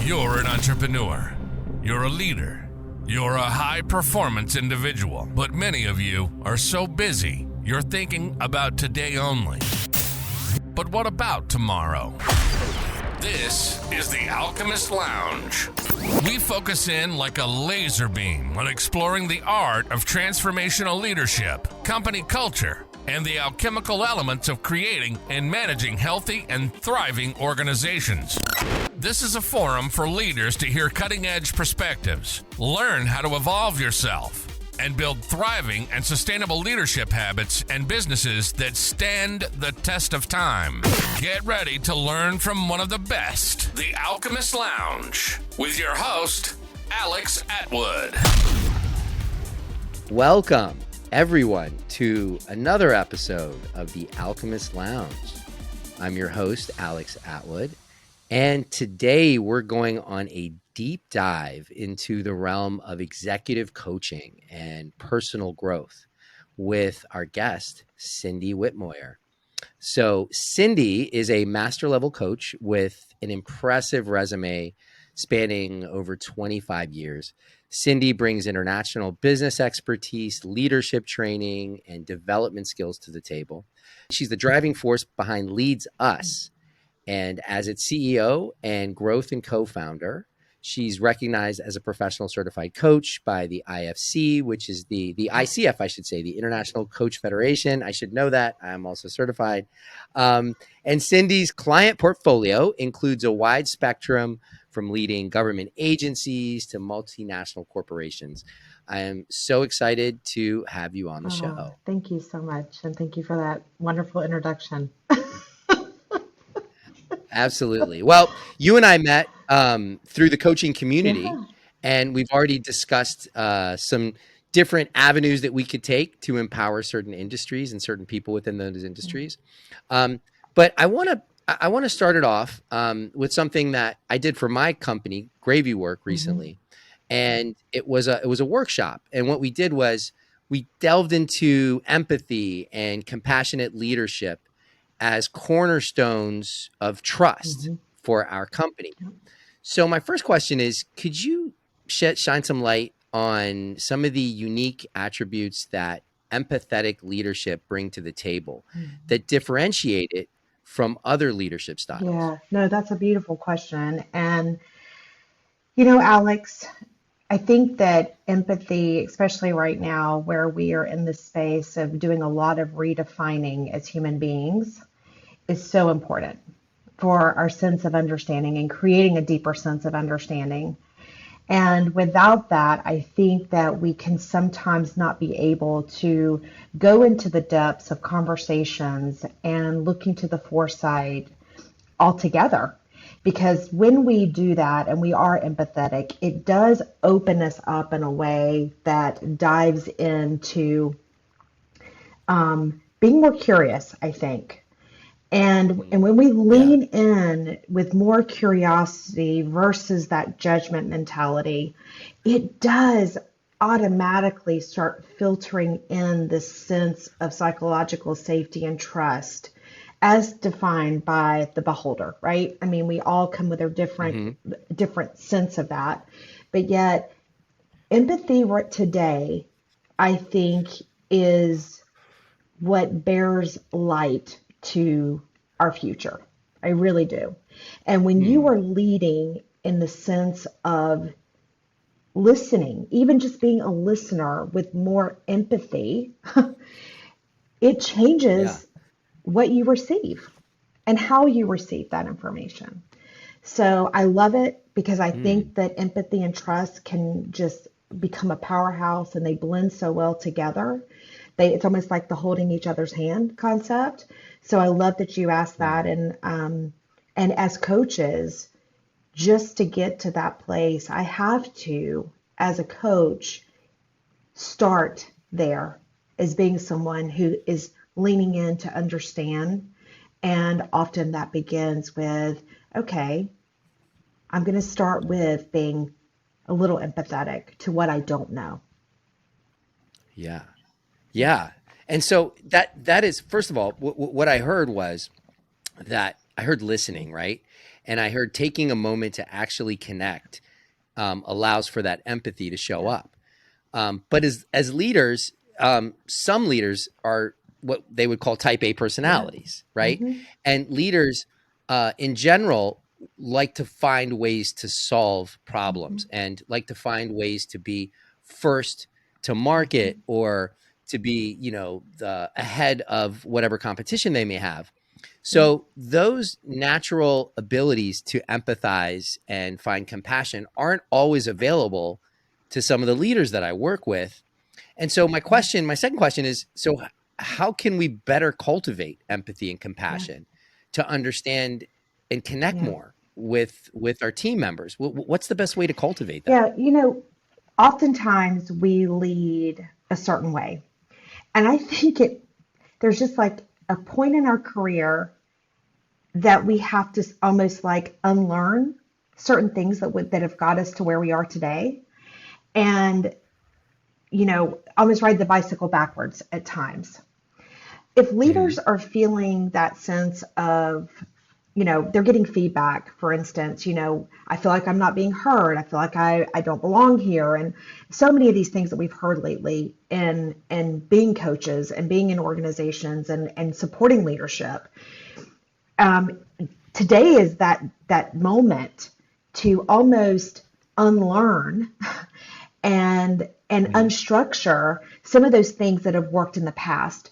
You're an entrepreneur. You're a leader. You're a high-performance individual. But many of you are so busy, you're thinking about today only. But what about tomorrow? This is the Alchemist Lounge. We focus in like a laser beam on exploring the art of transformational leadership, company culture, and the alchemical elements of creating and managing healthy and thriving organizations. This is a forum for leaders to hear cutting-edge perspectives, learn how to evolve yourself, and build thriving and sustainable leadership habits and businesses that stand the test of time. Get ready to learn from one of the best, the Alchemist Lounge, with your host, Alex Atwood. Welcome, everyone, to another episode of the Alchemist Lounge. I'm your host, Alex Atwood, and today we're going on a deep dive into the realm of executive coaching and personal growth with our guest, Cindy Whitmoyer. So Cindy is a master level coach with an impressive resume spanning over 25 years. Cindy brings international business expertise, leadership training, and development skills to the table. She's the driving force behind Leads Us. And as its CEO and growth and co-founder, she's recognized as a professional certified coach by the IFC, which is the ICF, I should say, the International Coach Federation. I should know that. I'm also certified. And Cindy's client portfolio includes a wide spectrum from leading government agencies to multinational corporations. I am so excited to have you on the show. Thank you so much. And thank you for that wonderful introduction. Absolutely. Well, you and I met through the coaching community, and we've already discussed some different avenues that we could take to empower certain industries and certain people within those industries. But I want to start it off with something that I did for my company, Gravy Work, recently, and it was a workshop. And what we did was we delved into empathy and compassionate leadership as cornerstones of trust for our company. So my first question is, could you shine some light on some of the unique attributes that empathetic leadership bring to the table that differentiate it from other leadership styles? Yeah, no, that's a beautiful question. And, you know, Alex, I think that empathy, especially right now where we are in the space of doing a lot of redefining as human beings, is so important for our sense of understanding and creating a deeper sense of understanding. And without that, I think that we can sometimes not be able to go into the depths of conversations and look into the foresight altogether. Because when we do that and we are empathetic, it does open us up in a way that dives into being more curious, I think. And when we lean in with more curiosity versus that judgment mentality, it does automatically start filtering in this sense of psychological safety and trust as defined by the beholder, right? I mean, we all come with a different sense of that. But yet, empathy today, I think, is what bears light to our future. I really do. And when you are leading in the sense of listening, even just being a listener with more empathy, it changes what you receive and how you receive that information. So I love it because I think that empathy and trust can just become a powerhouse and they blend so well together. It's almost like the holding each other's hand concept. So I love that you asked that. And as coaches, just to get to that place, I have to, as a coach, start there as being someone who is leaning in to understand. And often that begins with, okay, I'm going to start with being a little empathetic to what I don't know. Yeah. Yeah. And so that is, first of all, what I heard was that I heard listening, right? And I heard taking a moment to actually connect allows for that empathy to show Yeah. up. But as leaders, some leaders are what they would call type A Yeah. personalities, right? Mm-hmm. And leaders in general like to find ways to solve Mm-hmm. problems and like to find ways to be first to Mm-hmm. market or to be, the ahead of whatever competition they may have. Yeah. So those natural abilities to empathize and find compassion aren't always available to some of the leaders that I work with. And so my second question is, so how can we better cultivate empathy and Yeah. compassion to understand and connect Yeah. more with our team members? What's the best way to cultivate that? Yeah. Oftentimes we lead a certain way. And I think there's just like a point in our career that we have to almost like unlearn certain things that have got us to where we are today. And, almost ride the bicycle backwards at times. If Mm-hmm. leaders are feeling that sense of, they're getting feedback, for instance, I feel like I'm not being heard. I feel like I don't belong here. And so many of these things that we've heard lately in being coaches and being in organizations and supporting leadership. Um, Today is that moment to almost unlearn and unstructure some of those things that have worked in the past.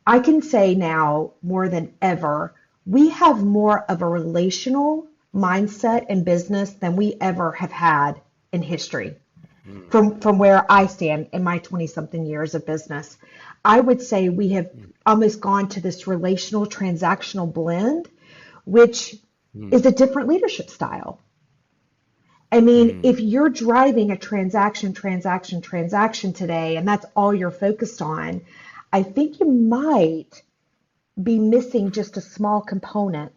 I can say now more than ever, we have more of a relational mindset in business than we ever have had in history. From where I stand in my 20 something years of business, I would say we have almost gone to this relational transactional blend, which Mm-hmm. is a different leadership style. I mean, Mm-hmm. if you're driving a transaction today, and that's all you're focused on, I think you might be missing just a small component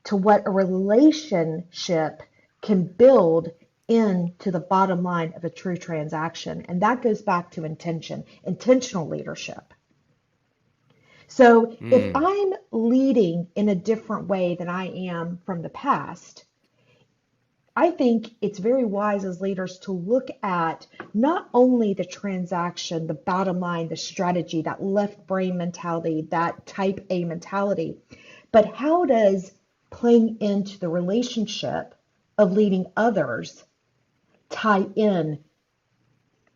to what a relationship can build into the bottom line of a true transaction. And that goes back to intentional leadership. So if Mm-hmm. I'm leading in a different way than I am from the past, I think it's very wise as leaders to look at not only the transaction, the bottom line, the strategy, that left brain mentality, that type A mentality, but how does playing into the relationship of leading others tie in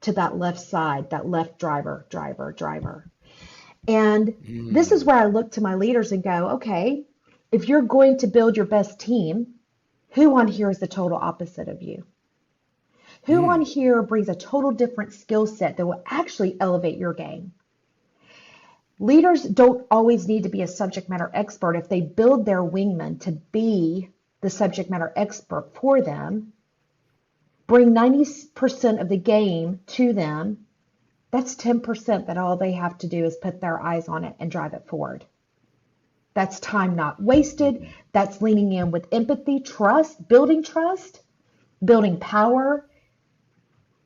to that left side, that left driver. And this is Mm-hmm. where I look to my leaders and go, okay, if you're going to build your best team, who on here is the total opposite of you? Who on here brings a total different skill set that will actually elevate your game? Leaders don't always need to be a subject matter expert. If they build their wingman to be the subject matter expert for them, bring 90% of the game to them, that's 10% that all they have to do is put their eyes on it and drive it forward. That's time not wasted. That's leaning in with empathy, trust, building power.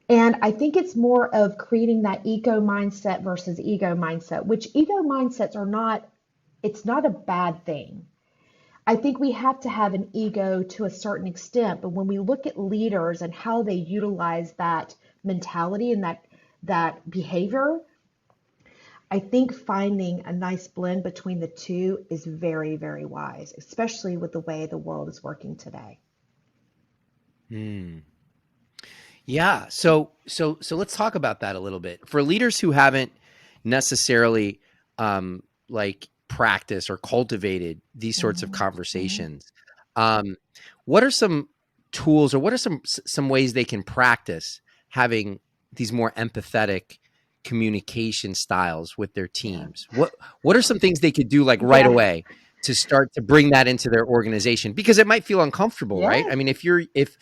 And I think it's more of creating that eco mindset versus ego mindset, which ego mindsets are not, it's not a bad thing. I think we have to have an ego to a certain extent, but when we look at leaders and how they utilize that mentality and that behavior, I think finding a nice blend between the two is very, very wise, especially with the way the world is working today. Mm-hmm. Yeah. So let's talk about that a little bit. For leaders who haven't necessarily like practiced or cultivated these sorts of Mm-hmm, mm-hmm. conversations, um, what are some tools or what are some ways they can practice having these more empathetic communication styles with their Yeah. teams? What are some things they could do like right Yeah. away to start to bring that into their organization? Because it might feel uncomfortable, right? I Yes. mean, if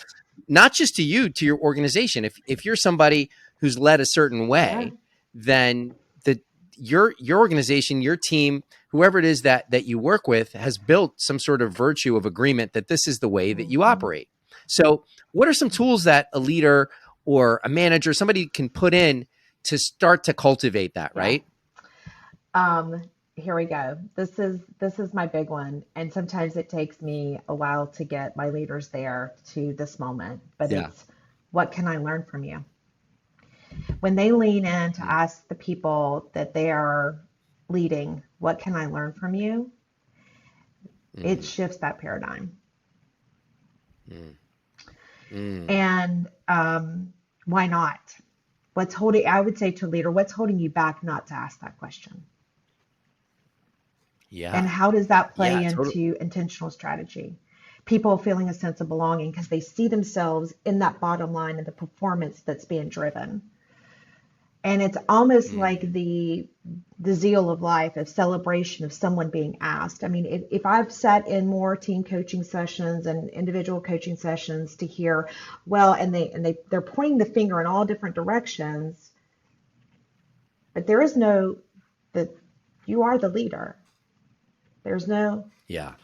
not just to you, to your organization. If you're somebody who's led a certain Yeah. way, then your organization, your team, whoever it is that you work with, has built some sort of virtue of agreement that this is the way that you Mm-hmm. operate. So, what are some tools that a leader or a manager, somebody can put in to start to cultivate that? Yeah. Right? here we go. This is my big one. And sometimes it takes me a while to get my leaders there to this moment, but Yeah. it's what can I learn from you? When they lean in to Mm, ask the people that they are leading, what can I learn from you? It mm, shifts that paradigm. mm, mm. And why not? I would say to a leader, what's holding you back not to ask that question? And Yeah. how does that play Yeah, totally. into intentional strategy? People feeling a sense of belonging because they see themselves in that bottom line and the performance that's being driven. And it's almost like Mm, the zeal of life, of celebration of someone being asked. I mean, if I've sat in more team coaching sessions and individual coaching sessions to hear, well, they're pointing the finger in all different directions, but there is no that you are the leader. There's no yeah.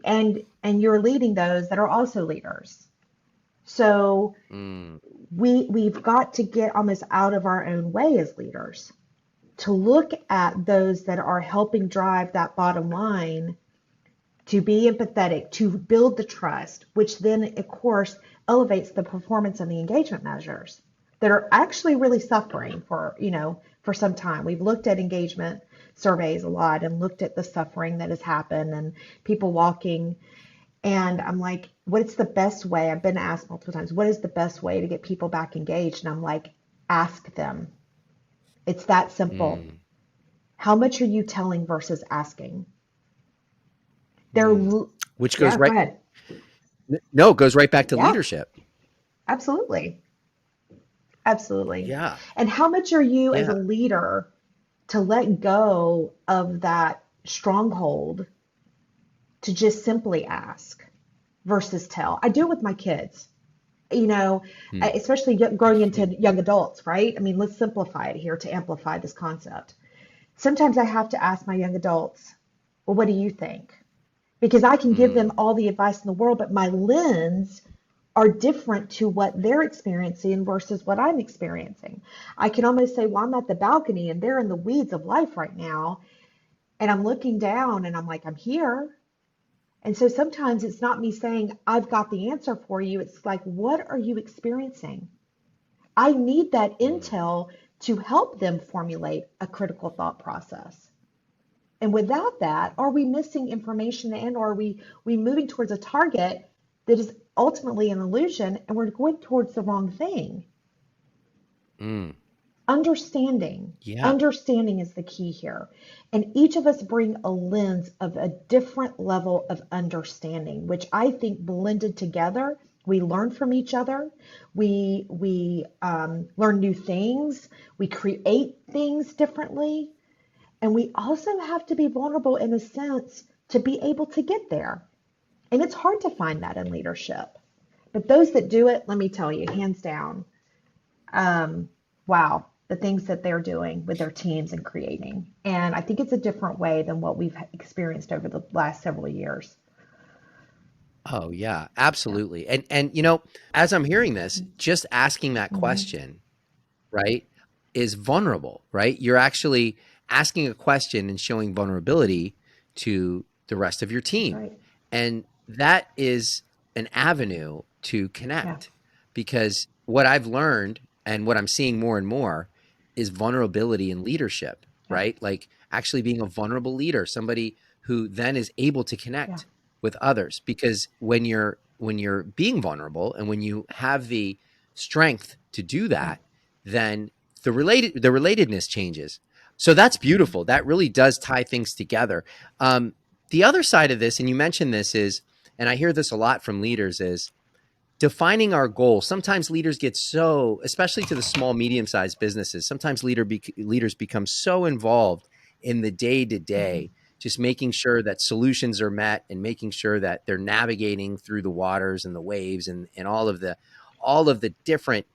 and you're leading those that are also leaders. So Mm, we've got to get almost out of our own way as leaders to look at those that are helping drive that bottom line, to be empathetic, to build the trust, which then, of course, elevates the performance and the engagement measures that are actually really suffering for some time. We've looked at engagement surveys a lot and looked at the suffering that has happened and people walking. And I'm like, what's the best way? I've been asked multiple times, what is the best way to get people back engaged? And I'm like, ask them. It's that simple. mm, How much are you telling versus asking? They're, mm. Which goes yeah, go right, ahead. no, it goes right back to Yeah, leadership. absolutely. Absolutely. Yeah. And how much are you as a Yeah. leader to let go of that stronghold to just simply ask versus tell? I do it with my kids, you know, Mm, especially growing into young adults, right? I mean, let's simplify it here to amplify this concept. Sometimes I have to ask my young adults, well, what do you think? Because I can give them mm, all the advice in the world, but my lens are different to what they're experiencing versus what I'm experiencing. I can almost say, well, I'm at the balcony and they're in the weeds of life right now. And I'm looking down and I'm like, I'm here. And so sometimes it's not me saying, I've got the answer for you. It's like, what are you experiencing? I need that mm, intel to help them formulate a critical thought process. And without that, are we missing information and or are we moving towards a target that is ultimately an illusion and we're going towards the wrong thing? mm. Understanding. Yeah. Understanding is the key here. And each of us bring a lens of a different level of understanding, which I think blended together, we learn from each other. We learn new things. We create things differently. And we also have to be vulnerable in a sense to be able to get there. And it's hard to find that in leadership. But those that do it, let me tell you, hands down, wow, the things that they're doing with their teams and creating. And I think it's a different way than what we've experienced over the last several years. Oh yeah, Yeah. absolutely. And as I'm hearing this, just asking that Hmm. question, right, is vulnerable, right? You're actually asking a question and showing vulnerability to the rest of your That's team. right. And that is an avenue to Yeah. connect because what I've learned and what I'm seeing more and more is vulnerability in leadership, Yeah. right? Like actually being a vulnerable leader, somebody who then is able to Yeah. connect with others because when you're being vulnerable and when you have the strength to do Yeah. that, then the relatedness changes. So that's beautiful. That really does tie things together. Um, the other side of this, and you mentioned this, is, and I hear this a lot from leaders, is defining our goal. Sometimes leaders get so, especially to the small, medium-sized businesses, sometimes leaders become so involved in the day to Hmm. day, just making sure that solutions are met and making sure that they're navigating through the waters and the waves and all of the different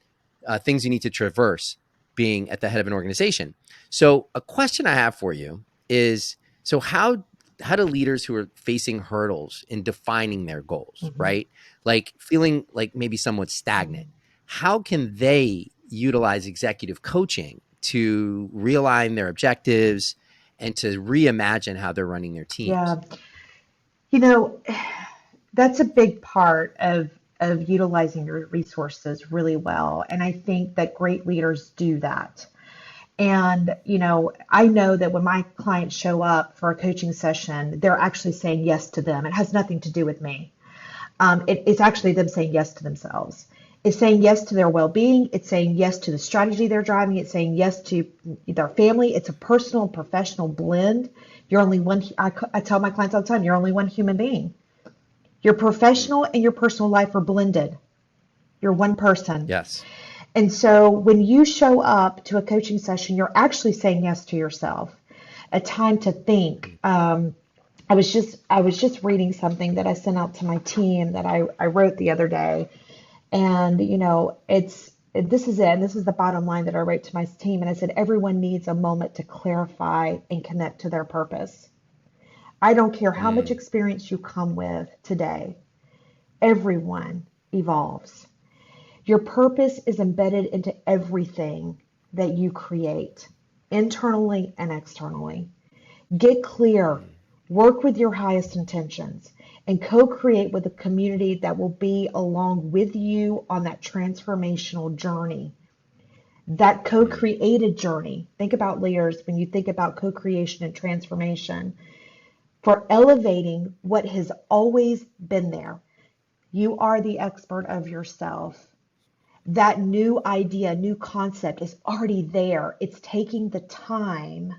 things you need to traverse being at the head of an organization. So a question I have for you is, so how do leaders who are facing hurdles in defining their goals, Hmm. right? Like feeling like maybe somewhat stagnant, how can they utilize executive coaching to realign their objectives and to reimagine how they're running their teams. Yeah. You know, that's a big part of utilizing your resources really well. And I think that great leaders do that. And, I know that when my clients show up for a coaching session, they're actually saying yes to them. It has nothing to do with me. It's actually them saying yes to themselves. It's saying yes to their well-being. It's saying yes to the strategy they're driving. It's saying yes to their family. It's a personal and professional blend. You're only one. I tell my clients all the time, you're only one human being. Your professional and your personal life are blended. You're one person. Yes. And so when you show up to a coaching session, you're actually saying yes to yourself. A time to think. I was just reading something that I sent out to my team that I wrote the other day. And, this is it. And this is the bottom line that I wrote to my team. And I said, everyone needs a moment to clarify and connect to their purpose. I don't care how much experience you come with today. Everyone evolves. Your purpose is embedded into everything that you create, internally and externally. Get clear, work with your highest intentions, and co-create with a community that will be along with you on that transformational journey. That co-created journey. Think about leaders when you think about co-creation and transformation. For elevating what has always been there. You are the expert of yourself. That new idea, new concept is already there. It's taking the time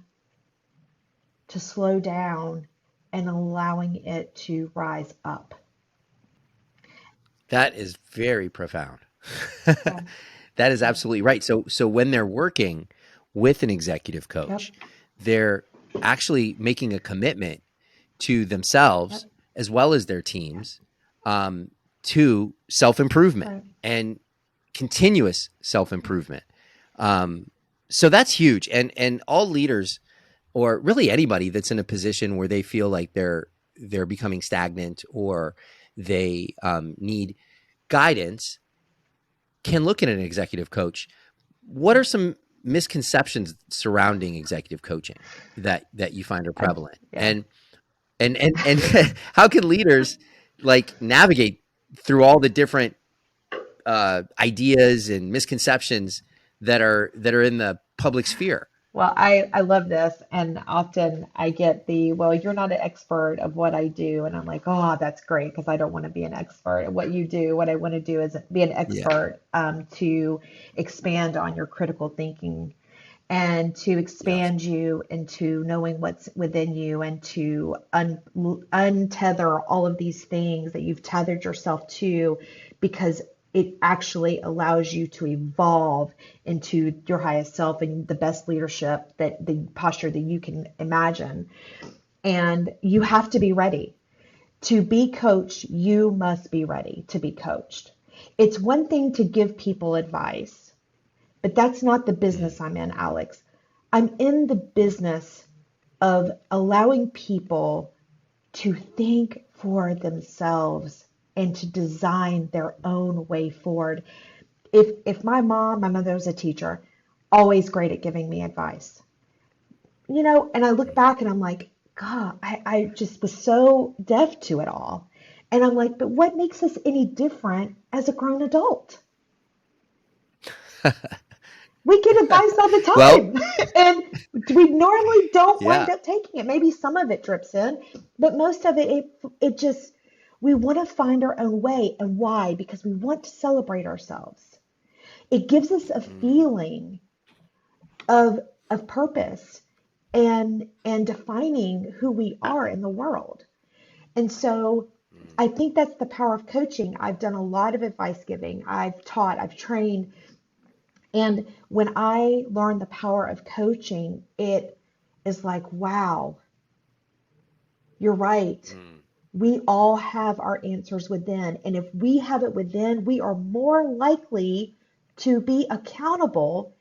to slow down and allowing it to rise up. That is very profound. That is absolutely right. So when they're working with an executive coach, they're actually making a commitment to themselves as well as their teams to self-improvement and continuous self-improvement. So that's huge. And all leaders, or really anybody that's in a position where they feel like they're becoming stagnant or they need guidance, can look at an executive coach. What are some misconceptions surrounding executive coaching that you find are prevalent? And how can leaders like navigate through all the different ideas and misconceptions that are in the public sphere? Well, I love this. And often I get well, you're not an expert of what I do. And I'm like, oh, that's great. Because I don't want to be an expert at what you do. What I want to do is be an expert to expand on your critical thinking and to expand you into knowing what's within you and to untether all of these things that you've tethered yourself to, because it actually allows you to evolve into your highest self and the best leadership, that the posture that you can imagine. And you have to be ready. To be coached, you must be ready to be coached. It's one thing to give people advice, but that's not the business I'm in, Alex. I'm in the business of allowing people to think for themselves and to design their own way forward. If my mother was a teacher, always great at giving me advice. And I look back and I'm like, God, I just was so deaf to it all. And I'm like, but what makes us any different as a grown adult? We get advice all the time. And we normally don't wind up taking it. Maybe some of it drips in, but most of it just, we want to find our own way. And why? Because we want to celebrate ourselves. It gives us a feeling of purpose and defining who we are in the world. And so I think that's the power of coaching. I've done a lot of advice giving. I've taught, I've trained. And when I learned the power of coaching, it is like, wow, you're right. We all have our answers within. And if we have it within, we are more likely to be accountable,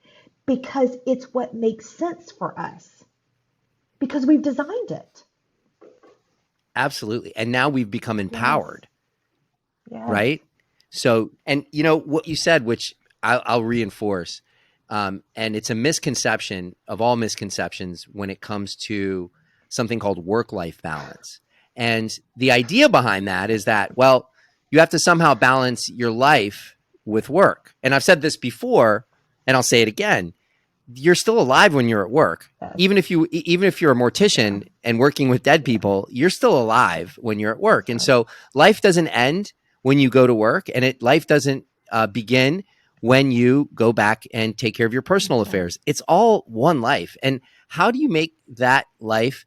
because it's what makes sense for us, because we've designed it. Absolutely. And now we've become empowered, Yes. right? So, and what you said, which I'll reinforce, And it's a misconception of all misconceptions when it comes to something called work-life balance. And the idea behind that is that, well, you have to somehow balance your life with work. And I've said this before, and I'll say it again. You're still alive when you're at work. Yes. Even if you're a mortician and working with dead people, you're still alive when you're at work. And so life doesn't end when you go to work, and life doesn't begin when you go back and take care of your personal affairs. It's all one life. And how do you make that life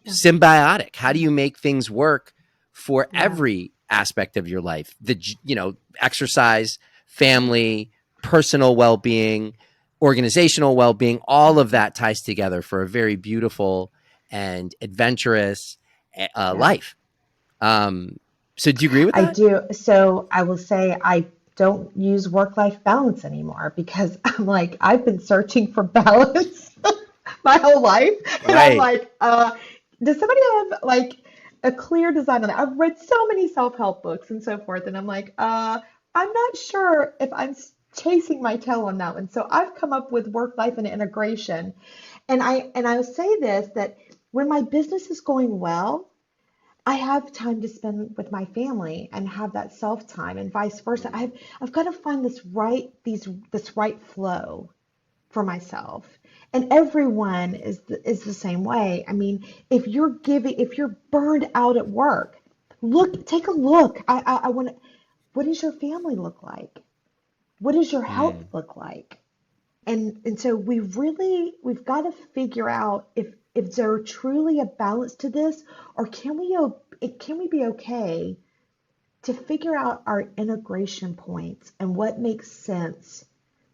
symbiotic? How do you make things work for every aspect of your life? Exercise, family, personal well-being, organizational well-being, all of that ties together for a very beautiful and adventurous life. So do you agree with that? I do. So I will say I don't use work-life balance anymore because I'm like, I've been searching for balance my whole life. And I'm like, does somebody have like a clear design on that? I've read so many self-help books and so forth. And I'm like, I'm not sure if I'm chasing my tail on that one. So I've come up with work-life and integration. And I'll say this, that when my business is going well, I have time to spend with my family and have that self time, and vice versa. I've got to find this right flow for myself. And everyone is the same way. I mean, if you're burned out at work, take a look. I want to, what does your family look like? What does your health look like? And so we've got to figure out if there's truly a balance to this, or can we be okay to figure out our integration points and what makes sense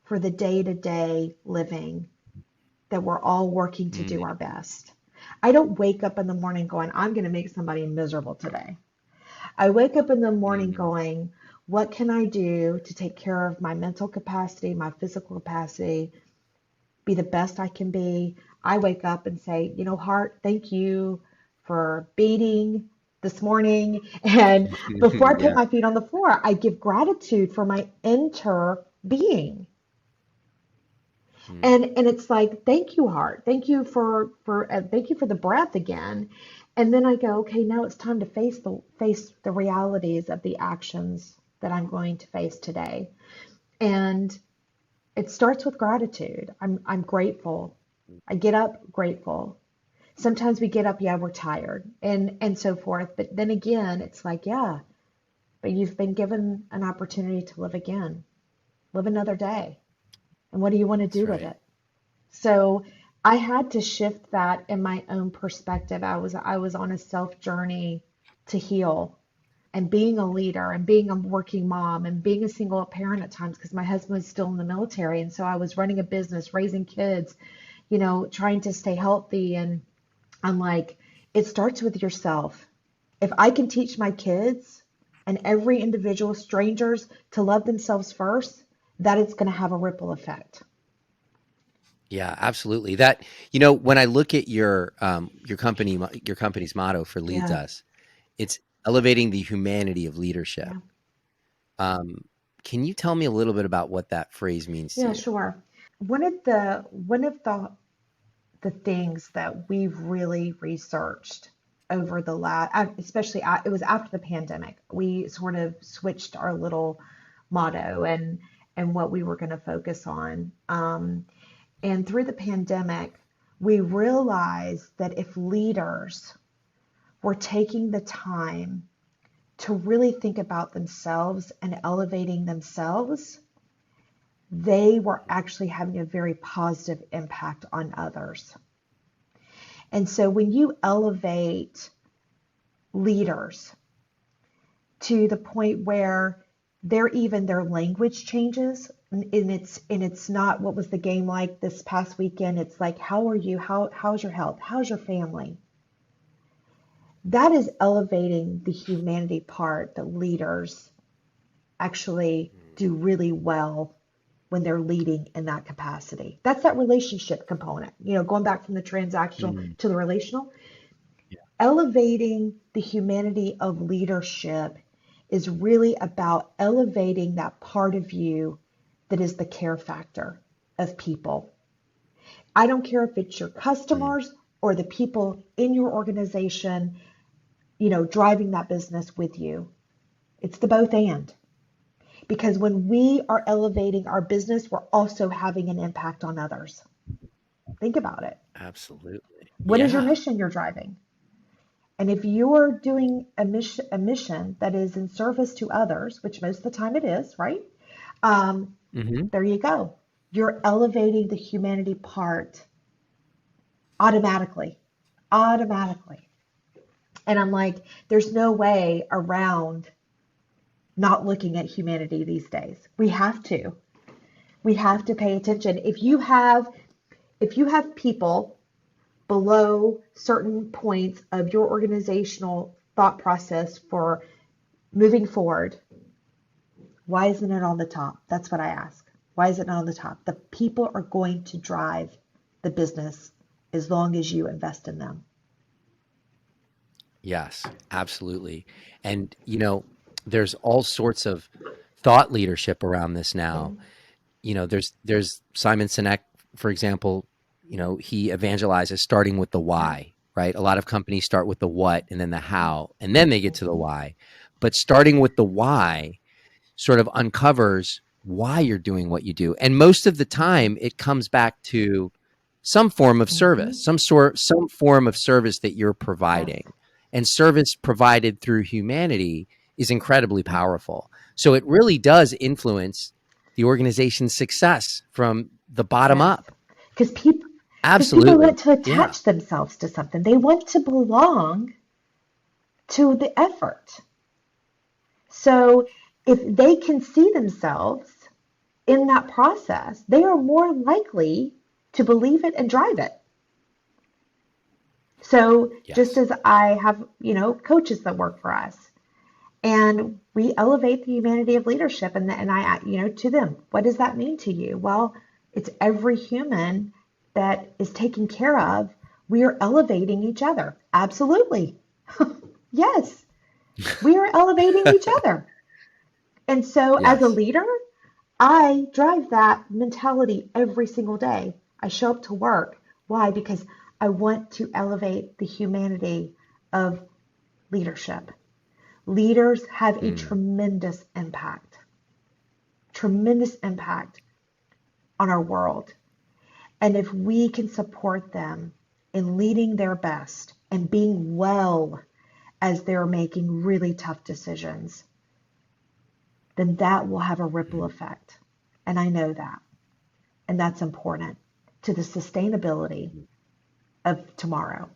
for the day-to-day living that we're all working to do our best. I don't wake up in the morning going, I'm going to make somebody miserable today. I wake up in the morning going, what can I do to take care of my mental capacity, my physical capacity, be the best I can be? I wake up and say, heart, thank you for beating this morning. And before I put my feet on the floor, I give gratitude for my inner being. And it's like, thank you, heart. Thank you for the breath again. And then I go, okay, now it's time to face the realities of the actions that I'm going to face today. And it starts with gratitude. I'm grateful. I get up grateful. Sometimes we get up, we're tired and so forth. But then again, it's like, but you've been given an opportunity to live again, live another day. And what do you want to do with it? So I had to shift that in my own perspective. I was on a self journey to heal, and being a leader and being a working mom and being a single parent at times because my husband was still in the military. And so I was running a business, raising kids, trying to stay healthy. And I'm like, it starts with yourself. If I can teach my kids and every individual, strangers, to love themselves first, that it's going to have a ripple effect. Yeah, absolutely. That, when I look at your company's motto for Leads Us, it's elevating the humanity of leadership. Yeah. Can you tell me a little bit about what that phrase means to you? Yeah, sure. One of the things that we've really researched over the last, especially it was after the pandemic, we sort of switched our little motto and what we were going to focus on. And through the pandemic, we realized that if leaders were taking the time to really think about themselves and elevating themselves, they were actually having a very positive impact on others. And so when you elevate leaders to the point where their language changes, and it's not, what was the game like this past weekend? It's like, how are you? How's your health? How's your family? That is elevating the humanity part that leaders actually do really well when they're leading in that capacity. That's that relationship component, going back from the transactional to the relational. Yeah. Elevating the humanity of leadership is really about elevating that part of you that is the care factor of people. I don't care if it's your customers or the people in your organization, driving that business with you. It's the both and. Because when we are elevating our business, we're also having an impact on others. Think about it. Absolutely. What is your Yeah. mission you're driving? And if you're doing a mission that is in service to others, which most of the time it is, right? There you go. You're elevating the humanity part automatically. And I'm like, there's no way around not looking at humanity these days. We have to pay attention. If you have people below certain points of your organizational thought process for moving forward, why isn't it on the top? That's what I ask. Why is it not on the top? The people are going to drive the business as long as you invest in them. Yes, absolutely. And, there's all sorts of thought leadership around this now. There's Simon Sinek, for example, he evangelizes starting with the why, right? A lot of companies start with the what and then the how, and then they get to the why. But starting with the why sort of uncovers why you're doing what you do. And most of the time it comes back to some form of service, some form of service that you're providing. And service provided through humanity is incredibly powerful. So it really does influence the organization's success from the bottom up. Because people want to attach themselves to something. They want to belong to the effort. So if they can see themselves in that process, they are more likely to believe it and drive it. So just as I have, coaches that work for us, and we elevate the humanity of leadership, and I, to them, what does that mean to you? Well, it's every human that is taken care of. We are elevating each other. Absolutely. Yes, we are elevating each other. And so as a leader, I drive that mentality every single day. I show up to work. Why? Because I want to elevate the humanity of leadership. Leaders have a tremendous impact on our world. And if we can support them in leading their best and being well as they're making really tough decisions, then that will have a ripple effect. And I know that. And that's important to the sustainability of tomorrow. It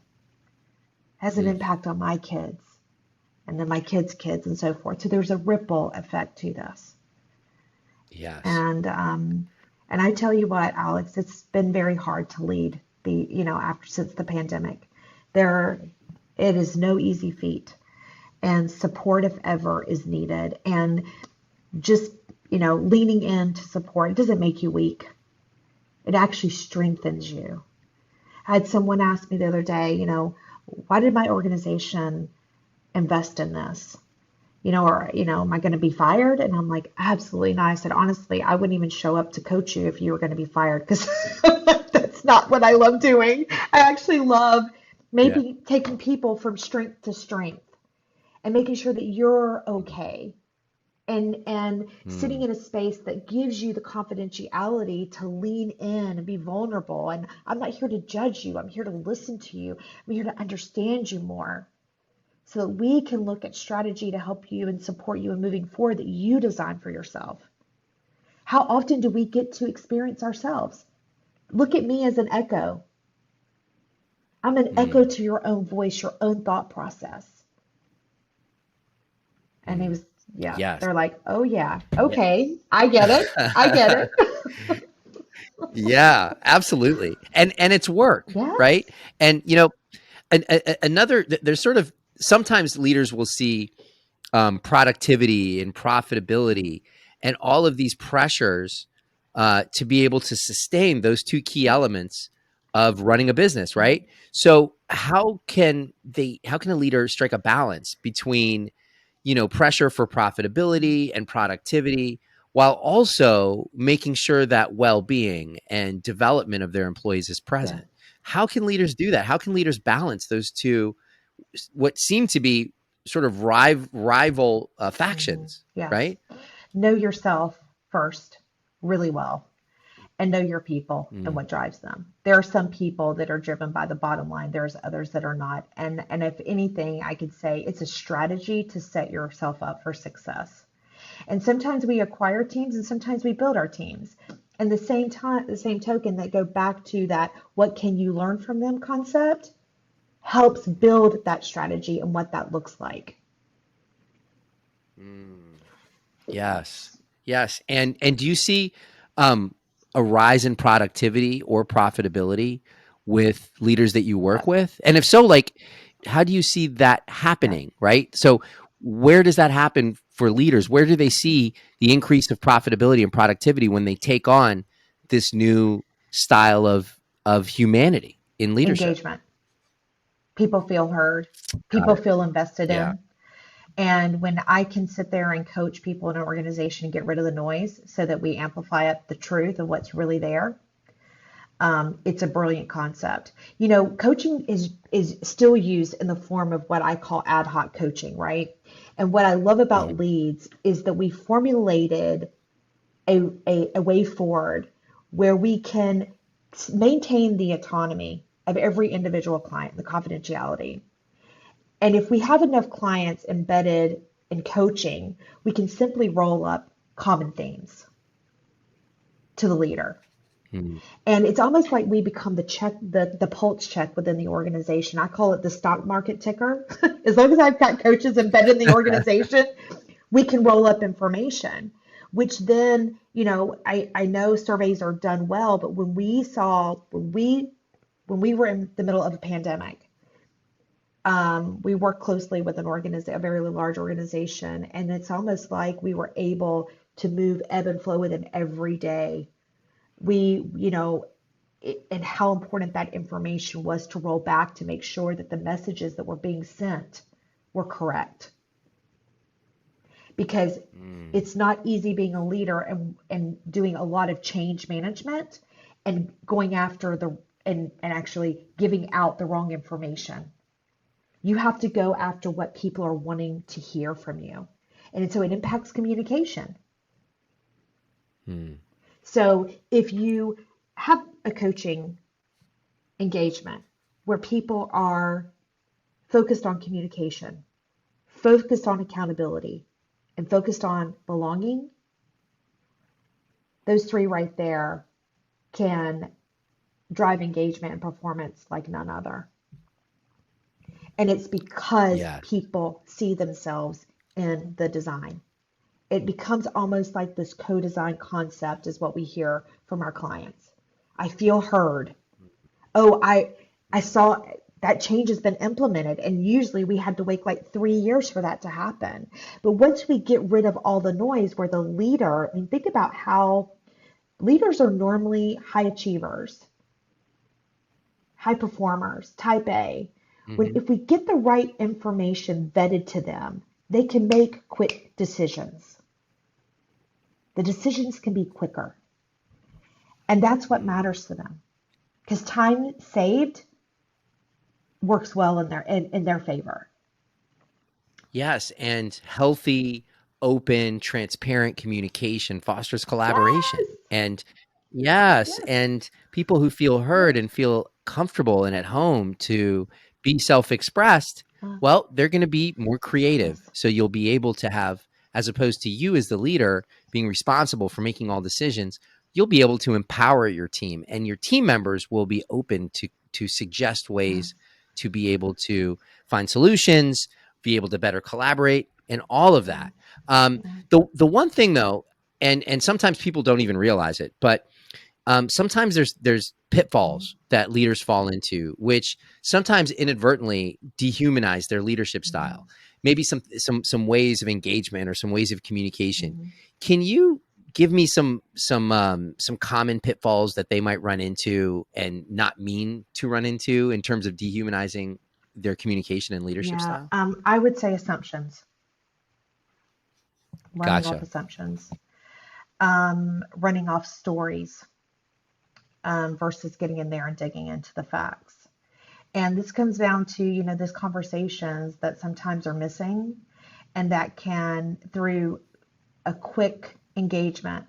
has an impact on my kids and then my kids' kids and so forth. So there's a ripple effect to this. Yes. And I tell you what, Alex, it's been very hard to lead since the pandemic. It is no easy feat, and support, if ever, is needed. And just, leaning in to support, it doesn't make you weak. It actually strengthens you. I had someone ask me the other day, why did my organization invest in this? Am I going to be fired? And I'm like, absolutely not. I said, honestly, I wouldn't even show up to coach you if you were going to be fired, because that's not what I love doing. I actually love taking people from strength to strength and making sure that you're okay. And sitting in a space that gives you the confidentiality to lean in and be vulnerable. And I'm not here to judge you. I'm here to listen to you. I'm here to understand you more, so that we can look at strategy to help you and support you in moving forward that you design for yourself. How often do we get to experience ourselves? Look at me as an echo. I'm an echo to your own voice, your own thought process. And it was, they're like, oh yeah, okay, I get it. Yeah, absolutely. And it's work, right? And, there's sort of, sometimes leaders will see productivity and profitability and all of these pressures to be able to sustain those two key elements of running a business, right? So how can a leader strike a balance between, pressure for profitability and productivity, while also making sure that well-being and development of their employees is Yeah. present. How can leaders do that? How can leaders balance those two, what seem to be sort of rival factions, Yes. right? Know yourself first really well and know your people and Mm, what drives them. There are some people that are driven by the bottom line. There's others that are not. And if anything, I could say it's a strategy to set yourself up for success. And sometimes we acquire teams and sometimes we build our teams. And the same token that go back to that what can you learn from them concept helps build that strategy and what that looks like. mm. Yes. Yes. And do you see um, a rise in productivity or profitability with leaders that you work Yes. with? And if so, like, how do you see that Yeah. happening? Right. So, where does that happen for leaders? Where do they see the increase of profitability and productivity when they take on this new style of humanity in leadership? Engagement. People feel heard. Got People it. feel invested Yeah. in. And when I can sit there and coach people in an organization and get rid of the noise so that we amplify up the truth of what's really there, it's a brilliant concept. You know, coaching is still used in the form of what I call ad hoc coaching, right? And what I love about Mhm. leads is that we formulated a way forward where we can maintain the autonomy of every individual client, the confidentiality. And if we have enough clients embedded in coaching, we can simply roll up common themes to the leader. Mm. And it's almost like we become the pulse check within the organization. I call it the stock market ticker. As long as I've got coaches embedded in the organization, we can roll up information, which then, you know, I know surveys are done well, but when we were in the middle of a pandemic, we worked closely with a very large organization, and it's almost like we were able to move ebb and flow within every day. You know, and how important that information was to roll back to make sure that the messages that were being sent were correct. Because Mm. it's not easy being a leader and doing a lot of change management and going after and actually giving out the wrong information. You have to go after what people are wanting to hear from you. And so it impacts communication. Mm. So if you have a coaching engagement where people are focused on communication, focused on accountability, and focused on belonging, those three right there can drive engagement and performance like none other. And it's because Yeah. people see themselves in the design. It becomes almost like this co-design concept is what we hear from our clients. I feel heard. Oh, I saw that change has been implemented, and usually we had to wait like 3 years for that to happen. But once we get rid of all the noise where the leader, I mean, think about how leaders are normally high achievers, high performers, type A. When Hmm. if we get the right information vetted to them, they can make quick decisions. The decisions can be quicker. And that's what Mm. matters to them. Because time saved works well in their favor. Yes, and healthy, open, transparent communication fosters collaboration. Yes, And yes, yes, and people who feel heard yes. and feel comfortable and at home to be self-expressed, Uh, well, they're going to be more creative. yes, So you'll be able to have, as opposed to you as the leader being responsible for making all decisions, you'll be able to empower your team, and your team members will be open to suggest yes. ways to be able to find solutions, be able to better collaborate, and all of Yeah, that. yeah. The one thing though, and sometimes people don't even realize it, but sometimes there's Mm-hmm. pitfalls that leaders fall into, which sometimes inadvertently dehumanize their leadership style. Maybe some ways of engagement or some ways of communication. Mm-hmm. Can you give me some common pitfalls that they might run into and not mean to run into in terms of dehumanizing their communication and leadership Yeah, style? I would say assumptions, running off Gotcha. assumptions. running off stories versus getting in there and digging into the facts. And this comes down to, those conversations that sometimes are missing, and that can, through a quick engagement,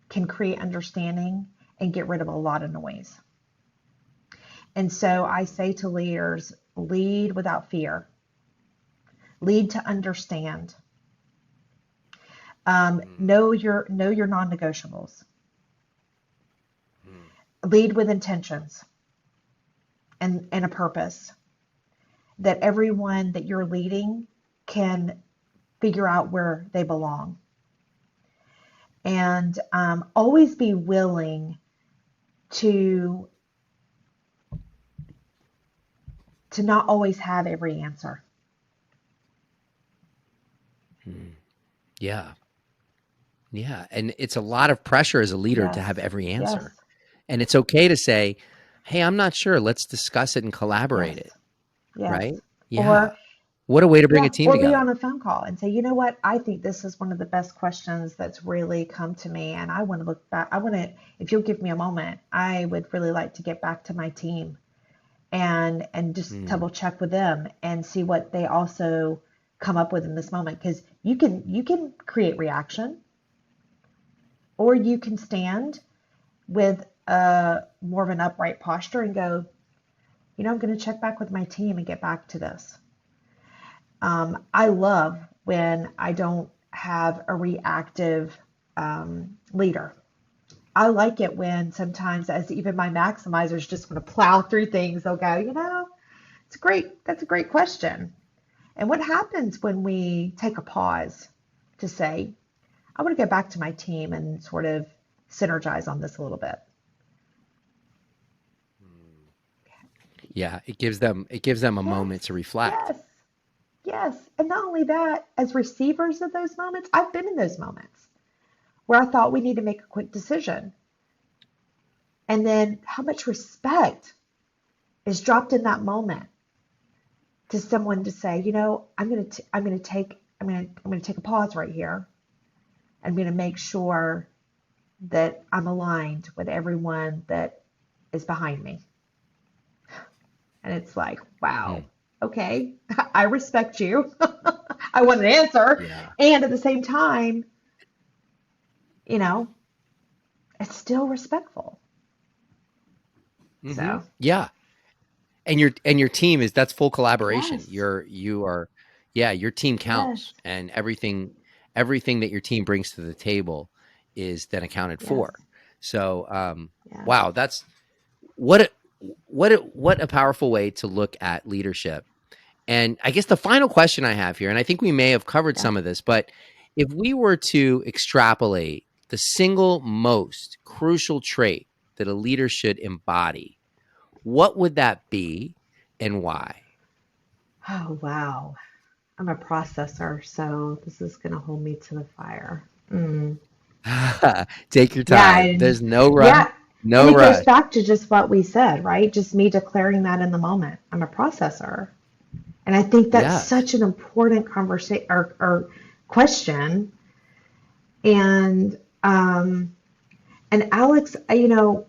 can create understanding and get rid of a lot of noise. And so I say to leaders, lead without fear, lead to understand, know your non-negotiables, lead with intentions and a purpose, that everyone that you're leading can figure out where they belong. And always be willing to not always have every answer. Yeah. Yeah. And it's a lot of pressure as a leader to Yes. have every answer. Yes. And it's okay to say, hey, I'm not sure. Let's discuss it and collaborate Yes. it. Yes. Right? Yeah. Or what a way to bring a team or be together. on a phone call and say, you know what, I think this is one of the best questions that's really come to me, and I want to look back. If you'll give me a moment, I would really like to get back to my team and just double check with them and see what they also come up with in this moment. Because you can create reaction, or you can stand with more of an upright posture and go, I'm going to check back with my team and get back to this. I love when I don't have a reactive leader. I like it when sometimes, as even my maximizers just want to plow through things, they'll go, it's great. That's a great question. And what happens when we take a pause to say, I want to go back to my team and sort of synergize on this a little bit. Yeah, it gives them a moment to reflect. Yes. And not only that, as receivers of those moments, I've been in those moments where I thought we need to make a quick decision. And then how much respect is dropped in that moment to someone to say, I'm going to take a pause right here. I'm going to make sure that I'm aligned with everyone that is behind me. And it's like, wow, okay, I respect you. I want an answer. Yeah. And at the same time, it's still respectful. So yeah. And your team that's full collaboration. Yes. Your team counts, Yes. and everything that your team brings to the table is then accounted for. So, wow, that's what a powerful way to look at leadership. And I guess the final question I have here, and I think we may have covered some of this, but if we were to extrapolate the single most crucial trait that a leader should embody, what would that be and why? Oh, wow. I'm a processor, so this is going to hold me to the fire. Take your time. Yeah. There's no rush. Yeah. No and it rush. goes back to just what we said, right? Just me declaring that in the moment. I'm a processor. And I think that's such an important conversation or question. And Alex, I'm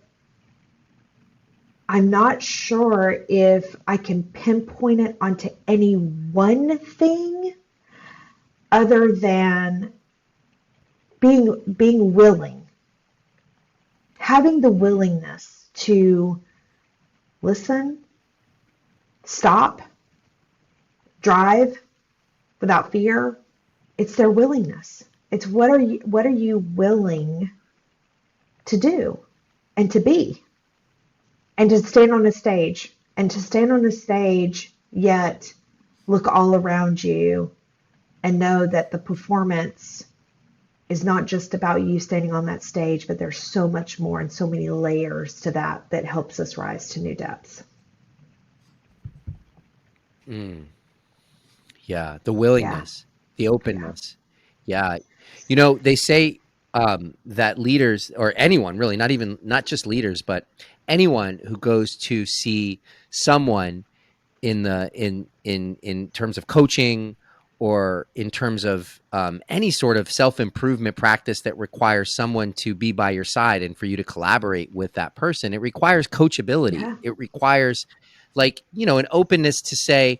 not sure if I can pinpoint it onto any one thing other than being willing, having the willingness to listen, stop, drive without fear. It's their willingness. It's what are you willing to do and to be, and to stand on a stage, yet look all around you and know that the performance is not just about you standing on that stage, but there's so much more and so many layers to that helps us rise to new depths. Yeah, the willingness, the openness. Yeah. They say that leaders, or anyone really, not just leaders, but anyone who goes to see someone in terms of coaching or in terms of any sort of self-improvement practice that requires someone to be by your side and for you to collaborate with that person, it requires coachability. Yeah. It requires an openness to say,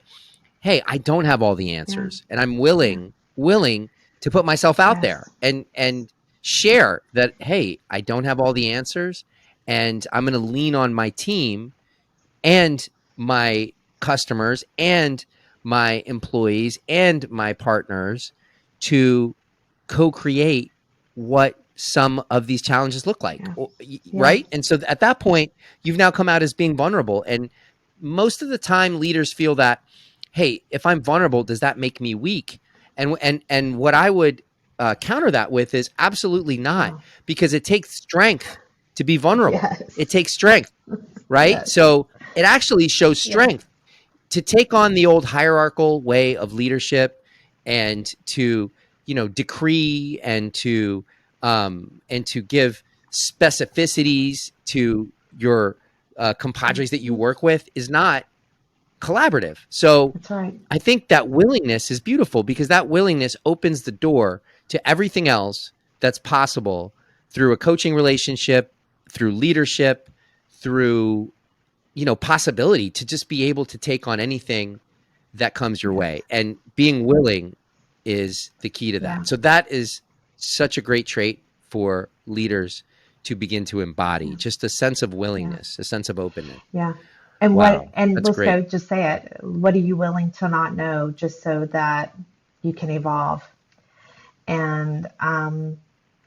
hey, I don't have all the Yeah. answers, and I'm Yeah. willing to put myself out Yes. there and share that, hey, I don't have all the answers, and I'm going to lean on my team and my customers and my employees and my partners to co-create what some of these challenges look like, Yeah. Yeah. right? And so at that point, you've now come out as being vulnerable. And most of the time, leaders feel that, hey, if I'm vulnerable, does that make me weak? And what I would counter that with is absolutely not, Oh, because it takes strength to be vulnerable. It yes. takes strength, right? Yes. So it actually shows Yes. strength to take on the old hierarchical way of leadership and to decree and to give specificities to your compadres that you Mhm. work with is not collaborative. So That's right. I think that willingness is beautiful, because that willingness opens the door to everything else that's possible through a coaching relationship, through leadership, through possibility to just be able to take on anything that comes your Yes. way. And being willing is the key to Yeah. that. So that is such a great trait for leaders to begin to embody, Yeah. just a sense of Yeah. willingness, a sense of openness. Yeah. Wow, And that's let's great. go, just say it. What are you willing to not know just so that you can evolve? And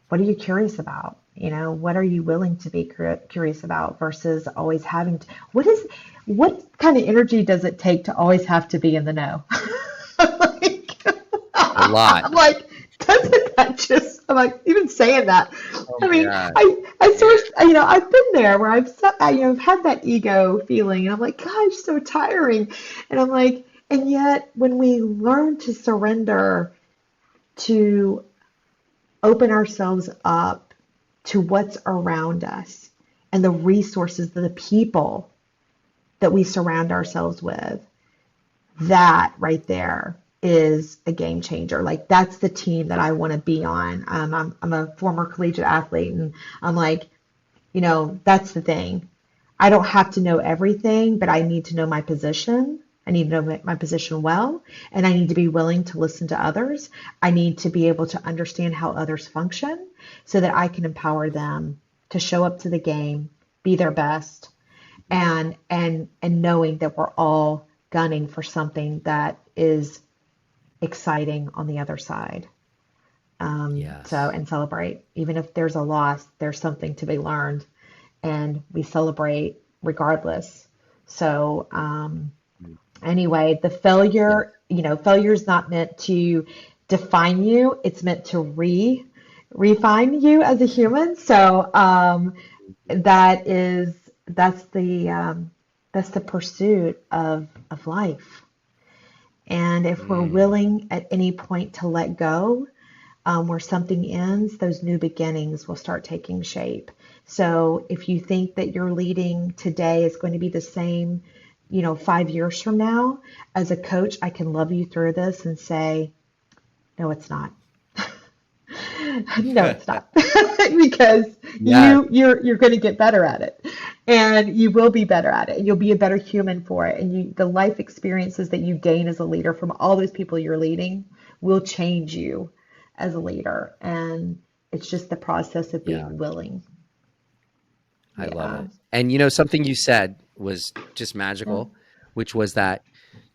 what are you curious about? What are you willing to be curious about versus always having to? What kind of energy does it take to always have to be in the know? Like, A lot. I'm like, doesn't that just? I'm like, even saying that. Oh I my mean, God. I sort of, I've been there where I've had that ego feeling, and I'm like, gosh, so tiring. And I'm like, and yet when we learn to surrender, to open ourselves up to what's around us and the resources, the people that we surround ourselves with, that right there is a game changer. Like, that's the team that I want to be on. I'm a former collegiate athlete, and I'm like, that's the thing. I don't have to know everything, but I need to know my position. I need to know my position well, and I need to be willing to listen to others. I need to be able to understand how others function so that I can empower them to show up to the game, be their best, and knowing that we're all gunning for something that is exciting on the other side. Yes. And celebrate. Even if there's a loss, there's something to be learned, and we celebrate regardless. So, anyway, the Yeah. failure is not meant to define you. It's meant to refine you as a human. So, that is, that's the pursuit of life. And if we're Mm. willing at any point to let go, where something ends, those new beginnings will start taking shape. So if you think that your leading today is going to be the same, 5 years from now, as a coach, I can love you through this and say, no, it's not. No, it's not. Because Yes. you're going to get better at it, and you will be better at it, and you'll be a better human for it. And the life experiences that you gain as a leader from all those people you're leading will change you as a leader. And it's just the process of Yeah. being willing. I love Yeah. it. And something you said was just Yeah. magical, which was that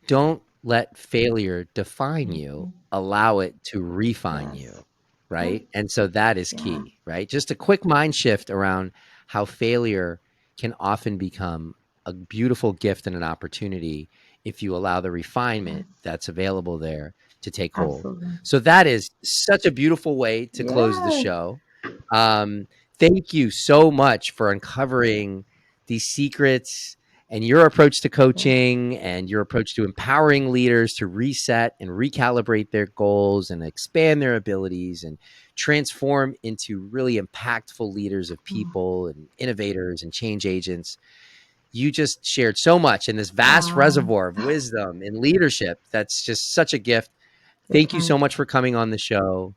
don't let failure define you, allow it to refine Yes. you, Yeah. right? And so that is Yeah. key, right? Just a quick mind shift around how failure can often become a beautiful gift and an opportunity if you allow the Yes. refinement that's available there to take hold. Absolutely. So that is such a beautiful way to close the Yes. show. Um, Thank you so much for uncovering these secrets and your approach to Yes. coaching and your approach to empowering leaders to reset and recalibrate their goals and expand their abilities and transform into really impactful leaders of people and innovators and change agents. You just shared so much in this vast Wow. reservoir of wisdom and leadership that's just such a gift. Thank you so time. much for coming on the show,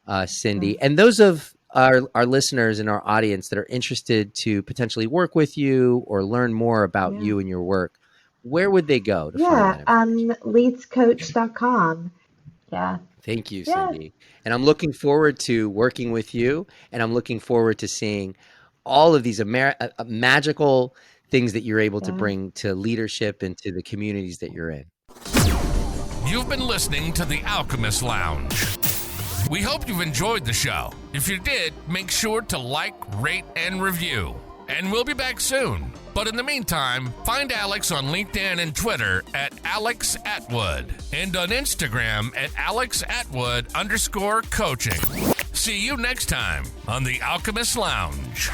Yeah. Cindy. And those of our listeners and our audience that are interested to potentially work with you or learn more about Yeah. you and your work, where would they go to find Yeah. that information? Leadscoach.com. Yeah. Thank you, Yeah. Cindy. And I'm looking forward to working with you, and I'm looking forward to seeing all of these magical things that you're able to Yeah. bring to leadership and to the communities that you're in. You've been listening to the Alchemist Lounge. We hope you've enjoyed the show. If you did, make sure to like, rate, and review. And we'll be back soon. But in the meantime, find Alex on LinkedIn and Twitter at Alex Atwood and on Instagram at AlexAtwood_coaching. See you next time on the Alchemist Lounge.